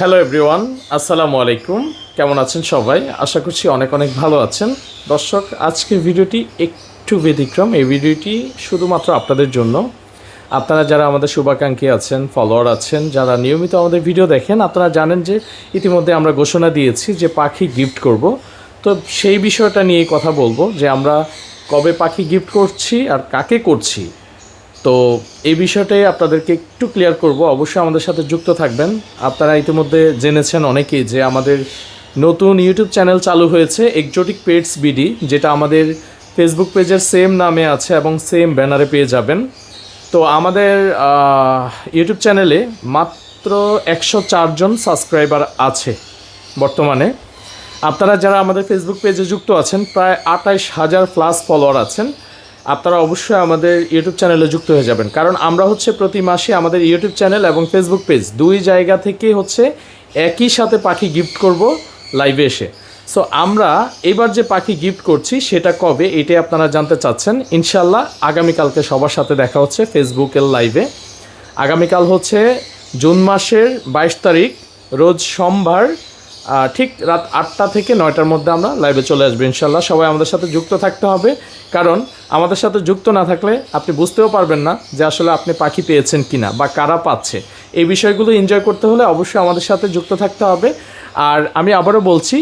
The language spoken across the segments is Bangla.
হ্যালো এভরিওয়ান, আসসালামু আলাইকুম। কেমন আছেন সবাই? আশা করছি অনেক অনেক ভালো আছেন। দর্শক, আজকের ভিডিওটি একটু ব্যতিক্রম। এই ভিডিওটি শুধুমাত্র আপনাদের জন্য। আপনারা যারা আমাদের শুভাকাঙ্ক্ষী আছেন, ফলোয়ার আছেন, যারা নিয়মিত আমাদের ভিডিও দেখেন, আপনারা জানেন যে ইতিমধ্যে আমরা ঘোষণা দিয়েছি যে পাখি গিফট করব। তো সেই বিষয়টা নিয়ে কথা বলবো যে আমরা কবে পাখি গিফট করছি আর কাকে করছি। তো এই বিষয়টাই আপনাদেরকে একটু ক্লিয়ার করব। অবশ্যই আমাদের সাথে যুক্ত থাকবেন। আপনারা ইতিমধ্যে জেনেছেন অনেকেই যে আমাদের নতুন ইউটিউব চ্যানেল চালু হয়েছে, এক্সোটিক পেটস বিডি, যেটা আমাদের ফেসবুক পেজের সেম নামে আছে এবং সেম ব্যানারে পেয়ে যাবেন। তো আমাদের ইউটিউব চ্যানেলে মাত্র 104 জন সাবস্ক্রাইবার আছে বর্তমানে। আপনারা যারা আমাদের ফেসবুক পেজে যুক্ত আছেন, প্রায় 28,000 প্লাস ফলোয়ার আছেন। আপনারা অবশ্যই আমাদের ইউটিউব চ্যানেলে যুক্ত হয়ে যাবেন, কারণ আমরা প্রতি মাসে আমাদের ইউটিউব চ্যানেল এবং ফেসবুক পেজ দুই জায়গা থেকে একই সাথে পাখি গিফট করব লাইভে এসে। সো আমরা এবার যে পাখি গিফট করছি সেটা কবে, এটাই আপনারা জানতে চাচ্ছেন। ইনশাল্লাহ আগামীকালকে সবার সাথে দেখা হচ্ছে ফেসবুকের লাইভে। আগামীকাল জুন মাসের 22 তারিখ, রোজ সোমবার, ঠিক রাত 8টা থেকে 9টার মধ্যে আমরা লাইভে চলে আসবো। ইনশাল্লাহ সবাই আমাদের সাথে যুক্ত থাকতে হবে, কারণ আমাদের সাথে যুক্ত না থাকলে আপনি বুঝতেও পারবেন না যে আসলে আপনি পাখি পেয়েছেন কিনা বা কারা পাচ্ছে। এই বিষয়গুলো এনজয় করতে হলে অবশ্যই আমাদের সাথে যুক্ত থাকতে হবে। আর আমি আবারও বলছি,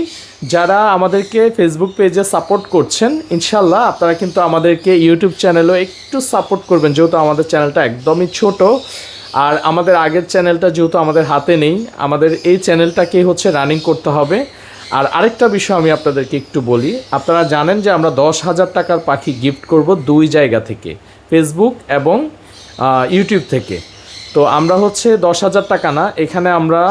যারা আমাদেরকে ফেসবুক পেজে সাপোর্ট করছেন, ইনশাল্লাহ আপনারা কিন্তু আমাদেরকে ইউটিউব চ্যানেলও একটু সাপোর্ট করবেন, যেহেতু আমাদের চ্যানেলটা একদমই ছোট। আর আমাদের আগের চ্যানেলটা যেহেতু আমাদের হাতে নেই, আমাদের এই চ্যানেলটাকেই রানিং করতে হবে। আর আরেকটা বিষয় আমি আপনাদেরকে একটু বলি, আপনারা জানেন যে আমরা 10,000 টাকার পাখি গিফট করব দুই জায়গা থেকে, ফেসবুক এবং ইউটিউব থেকে। তো আমরা 10,000 টাকা না, এখানে আমরা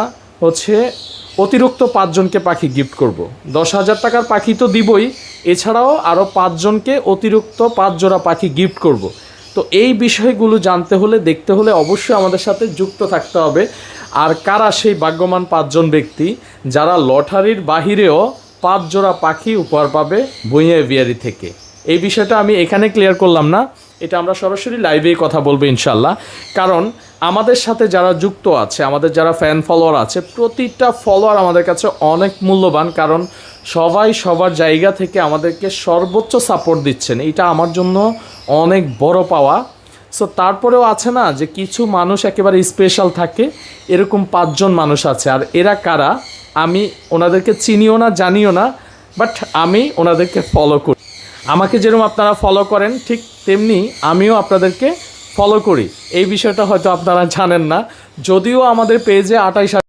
অতিরিক্ত 5 জনকে পাখি গিফট করব। 10,000 টাকার পাখি তো দিবই, এছাড়াও আরও 5 জনকে অতিরিক্ত 5 জোড়া পাখি গিফট করব। তো এই বিষয়গুলো জানতে হলে, দেখতে হলে অবশ্যই আমাদের সাথে যুক্ত থাকতে হবে। আর কারা সেই ভাগ্যবান 5 জন ব্যক্তি যারা লটারির বাহিরেও 5 জোড়া পাখি উপহার পাবে ভূঁইয়া এভিয়ারি থেকে, এই বিষয়টা আমি এখানে ক্লিয়ার করলাম না, এটা আমরা সরাসরি লাইভেই কথা বলবো ইনশাল্লাহ। কারণ আমাদের সাথে যারা যুক্ত আছে, আমাদের যারা ফ্যান ফলোয়ার আছে, প্রতিটা ফলোয়ার আমাদের কাছে অনেক মূল্যবান, কারণ সবাই সবার জায়গা থেকে আমাদেরকে সর্বোচ্চ সাপোর্ট দিচ্ছেন। এটা আমার জন্য অনেক বড় পাওয়া। সো তারপরেও আছে না যে কিছু মানুষ একেবারে স্পেশাল থাকে, এরকম 5 জন মানুষ আছে। আর এরা কারা, আমি ওনাদেরকে চিনিও না, জানিও না, বাট আমি ওনাদেরকে ফলো করি। আমাকে যেরকম আপনারা ফলো করেন, ঠিক তেমনি আমিও আপনাদেরকে ফলো করি। এই বিষয়টা হয়তো আপনারা জানেন না, যদিও আমাদের পেজে 28,000